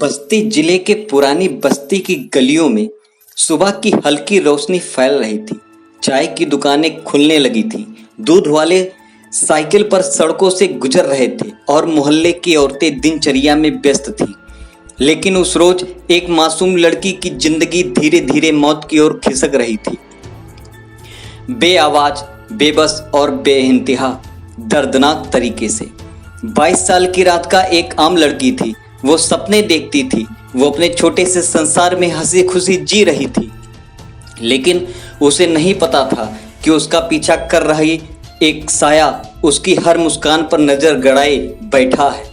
बस्ती जिले के पुरानी बस्ती की गलियों में सुबह की हल्की रोशनी फैल रही थी। चाय की दुकानें खुलने लगी थी, दूध वाले साइकिल पर सड़कों से गुजर रहे थे और मोहल्ले की औरतें दिनचर्या में व्यस्त थीं। लेकिन उस रोज एक मासूम लड़की की जिंदगी धीरे धीरे मौत की ओर खिसक रही थी। बेआवाज, बेबस और बेइंतहा दर्दनाक तरीके से। 22 साल की रात का एक आम लड़की थी। वो सपने देखती थी, वो अपने छोटे से संसार में हंसी खुशी जी रही थी, लेकिन उसे नहीं पता था कि उसका पीछा कर रही एक साया उसकी हर मुस्कान पर नजर गड़ाए बैठा है।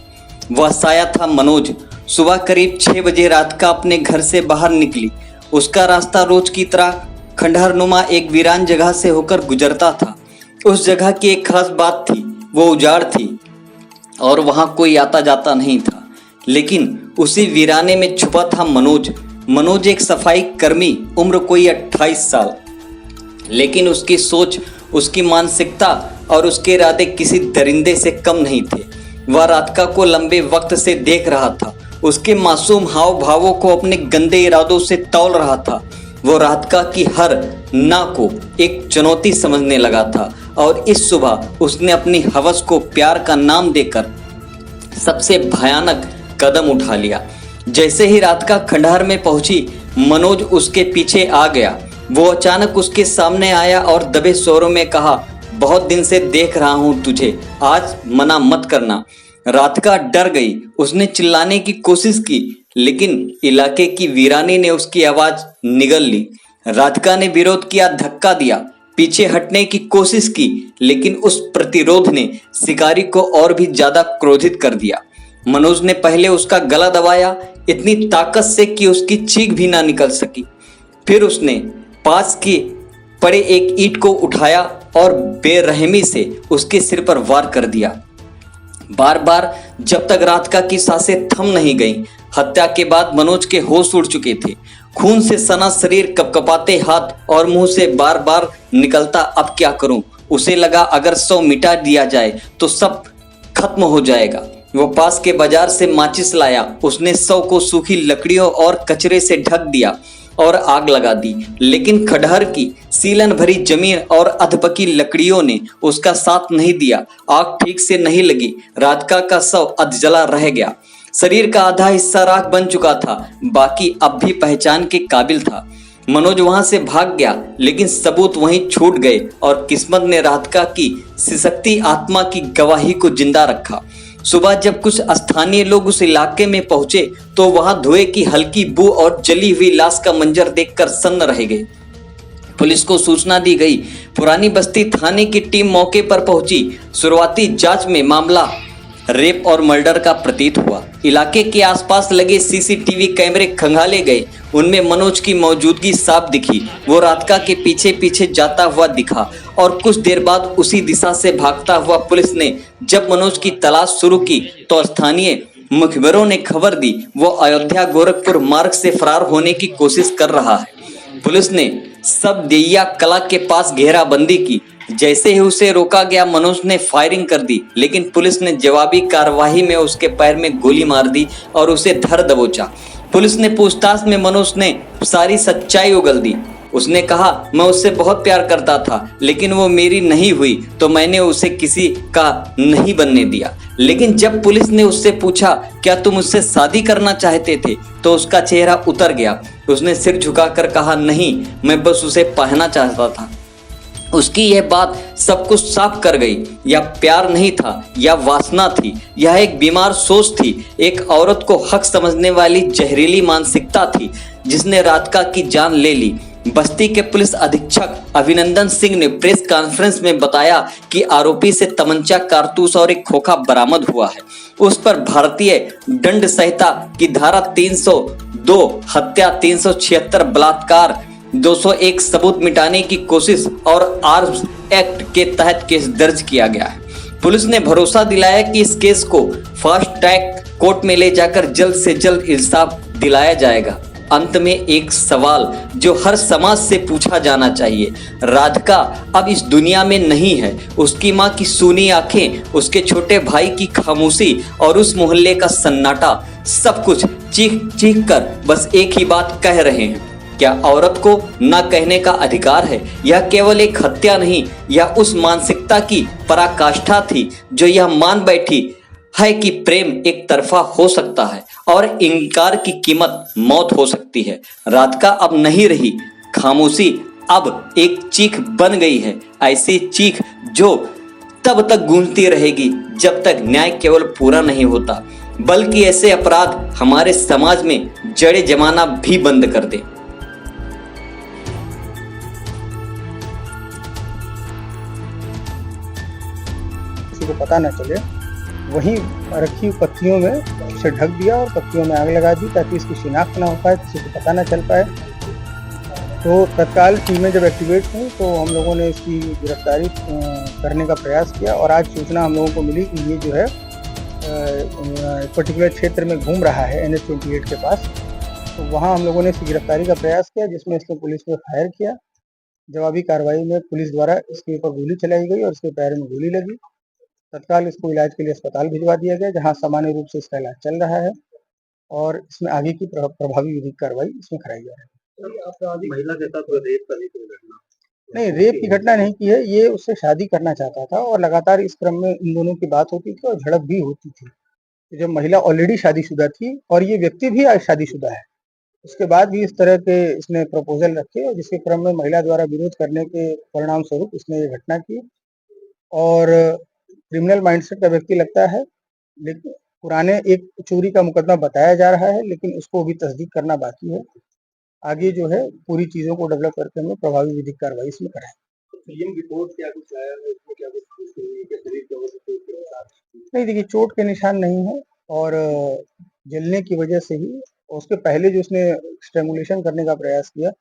वह साया था मनोज। सुबह करीब 6 बजे रात का अपने घर से बाहर निकली। उसका रास्ता रोज की तरह खंडहरनुमा एक वीरान जगह से होकर गुजरता था। उस जगह की एक खास बात थी, वो उजाड़ थी और वहां कोई आता जाता नहीं था। लेकिन उसी वीराने में छुपा था मनोज। मनोज एक सफाई कर्मी, उम्र कोई 28 साल, लेकिन उसकी सोच, उसकी मानसिकता और उसके इरादे किसी दरिंदे से कम नहीं थे। वह राधिका को लंबे वक्त से देख रहा था, उसके मासूम हाव भावों को अपने गंदे इरादों से तौल रहा था। वो राधिका की हर ना को एक चुनौती समझने लगा था और इस सुबह उसने अपनी हवस को प्यार का नाम देकर सबसे भयानक कदम उठा लिया। जैसे ही राधिका खंडहर में पहुंची, मनोज उसके पीछे आ गया। वो अचानक उसके सामने आया और दबे स्वरों में कहा, बहुत दिन से देख रहा हूं तुझे, आज मना मत करना। राधिका डर गई। उसने चिल्लाने की कोशिश की, लेकिन इलाके की वीरानी ने उसकी आवाज निगल ली। राधिका ने विरोध किया, धक्का दिया, पीछे हटने की कोशिश की, लेकिन उस प्रतिरोध ने शिकारी को और भी ज्यादा क्रोधित कर दिया। मनोज ने पहले उसका गला दबाया, इतनी ताकत से कि उसकी चीख भी ना निकल सकी। फिर उसने पास के पड़े एक ईंट को उठाया और बेरहमी से उसके सिर पर वार कर दिया। बार बार, जब तक राधिका की सांसें थम नहीं गईं। हत्या के बाद मनोज के होश उड़ चुके थे। खून से सना शरीर, कपकपाते हाथ और मुंह से बार बार निकलता, अब क्या करूं। उसे लगा अगर 100 मिटा दिया जाए तो सब खत्म हो जाएगा। वो पास के बाजार से माचिस लाया। उसने 100 को सूखी लकड़ियों और कचरे से ढक दिया और आग लगा दी, लेकिन खंडहर की सीलन भरी जमीन और अधपकी लकड़ियों ने उसका साथ नहीं दिया। आग ठीक से नहीं लगी। राधिका का शव अधजला रह गया। शरीर का आधा हिस्सा राख बन चुका था, बाकी अब भी पहचान के काबिल था। मनोज वहां से भाग गया, लेकिन सबूत वहीं छूट गए और किस्मत ने राधिका की सिसकती आत्मा की गवाही को जिंदा रखा। सुबह जब कुछ स्थानीय लोग उस इलाके में पहुंचे तो वहां धुएं की हल्की बू और जली हुई लाश का मंजर देखकर सन्न रह गए। पुलिस को सूचना दी गई। पुरानी बस्ती थाने की टीम मौके पर पहुंची। शुरुआती जांच में मामला रेप और मर्डर का प्रतीत हुआ। इलाके के आसपास लगे सीसीटीवी कैमरे खंगाले गए। उनमें मनोज की मौजूदगी साफ दिखी। वो राधिका के पीछे पीछे जाता हुआ दिखा और कुछ देर बाद उसी दिशा से भागता हुआ। पुलिस ने जब मनोज की तलाश शुरू की तो स्थानीय मुखबिरों ने खबर दी वो अयोध्या गोरखपुर मार्ग से फरार होने की कोशिश कर रहा है। पुलिस ने सब देइया कला के पास घेराबंदी की। जैसे ही उसे रोका गया, मनोज ने फायरिंग कर दी, लेकिन पुलिस ने जवाबी कार्रवाई में उसके पैर में गोली मार दी और उसे धर दबोचा। पुलिस ने पूछताछ में मनोज ने सारी सच्चाई उगल दी। उसने कहा, मैं उससे बहुत प्यार करता था, लेकिन वो मेरी नहीं हुई तो मैंने उसे किसी का नहीं बनने दिया। लेकिन जब पुलिस ने उससे पूछा, क्या तुम उससे शादी करना चाहते थे, तो उसका चेहरा उतर गया। उसने सिर झुकाकर कहा, नहीं, मैं बस उसे पाना चाहता था। उसकी यह बात सब कुछ साफ कर गई। यह प्यार नहीं था, यह वासना थी, यह एक बीमार सोच थी, एक औरत को हक समझने वाली जहरीली मानसिकता थी जिसने राधिका की जान ले ली। बस्ती के पुलिस अधीक्षक अभिनंदन सिंह ने प्रेस कॉन्फ्रेंस में बताया कि आरोपी से तमंचा, कारतूस और एक खोखा बरामद हुआ है। उस पर भारतीय दंड संहिता की धारा 302 हत्या, 376 बलात्कार, 201 सबूत मिटाने की कोशिश और आर्म्स एक्ट के तहत केस दर्ज किया गया है। पुलिस ने भरोसा दिलाया कि इस केस को फास्ट ट्रैक कोर्ट में ले जाकर जल्द से जल्द इंसाफ दिलाया जाएगा। अंत में एक सवाल जो हर समाज से पूछा जाना चाहिए, राधिका अब इस दुनिया में नहीं है। उसकी माँ की सूनी आंखें, उसके छोटे भाई की खामोशी और उस मोहल्ले का सन्नाटा, सब कुछ चीख चीख कर बस एक ही बात कह रहे हैं, क्या औरत को न कहने का अधिकार है? यह केवल एक हत्या नहीं, यह उस मानसिकता की पराकाष्ठा थी जो यह मान बैठी है कि प्रेम एक तरफा हो सकता है और इनकार की कीमत मौत हो सकती है। राधिका अब नहीं रही, खामोशी अब एक चीख बन गई है, ऐसी चीख जो तब तक गूंजती रहेगी जब तक न्याय केवल पूरा नहीं होता, बल्कि ऐसे अपराध हमारे समाज में जड़े जमाना भी बंद कर दे। किसी को पता न चले, वहीं रखी हुई पत्तियों में उसे ढक दिया और पत्तियों में आग लगा दी ताकि इसकी शिनाख्त ना हो पाए, किसी को पता ना चल पाए। तो तत्काल टीमें जब एक्टिवेट हुई तो हम लोगों ने इसकी गिरफ्तारी करने का प्रयास किया और आज सूचना हम लोगों को मिली कि ये जो है पर्टिकुलर क्षेत्र में घूम रहा है NH 28 के पास। तो वहाँ हम लोगों ने इसकी गिरफ्तारी का प्रयास किया, जिसमें इसने पुलिस पर फायर किया। जवाबी कार्रवाई में पुलिस द्वारा इसके ऊपर गोली चलाई गई और इसके पैर में गोली लगी। तत्काल इसको इलाज के लिए अस्पताल भिजवा दिया गया, जहां सामान्य रूप से इसका इलाज चल रहा है और इसमें आगे की प्रभावी विधिक कार्रवाई इसमें कराई जा रही है। महिला के साथ रेप करने की घटना नहीं, रेप की घटना नहीं की है, ये उससे शादी करना चाहता था और लगातार इस क्रम में इन दोनों की बात होती थी और झड़प भी होती थी। जब महिला ऑलरेडी शादीशुदा थी और ये व्यक्ति भी आज शादीशुदा है, उसके बाद भी इस तरह के इसने प्रपोजल रखे और जिसके क्रम में महिला द्वारा विरोध करने के परिणाम स्वरूप इसने ये घटना की। और क्रिमिनल माइंडसेट का व्यक्ति लगता है, लेकिन पुराने एक चोरी का मुकदमा बताया जा रहा है, लेकिन उसको भी तस्दीक करना बाकी है। आगे जो है पूरी चीजों को डेवलप करके हमें प्रभावी विधिक कार्रवाई इसमें कराएंगे। रिपोर्ट क्या कुछ आया है, इसमें क्या कुछ शरीर के नहीं, देखिए चोट के निशान नहीं है और जलने की वजह से ही, उसके पहले जो उसने स्ट्रेंगुलेशन करने का प्रयास किया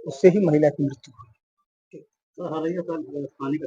उससे ही महिला की मृत्यु हुई। हालांकि पानी का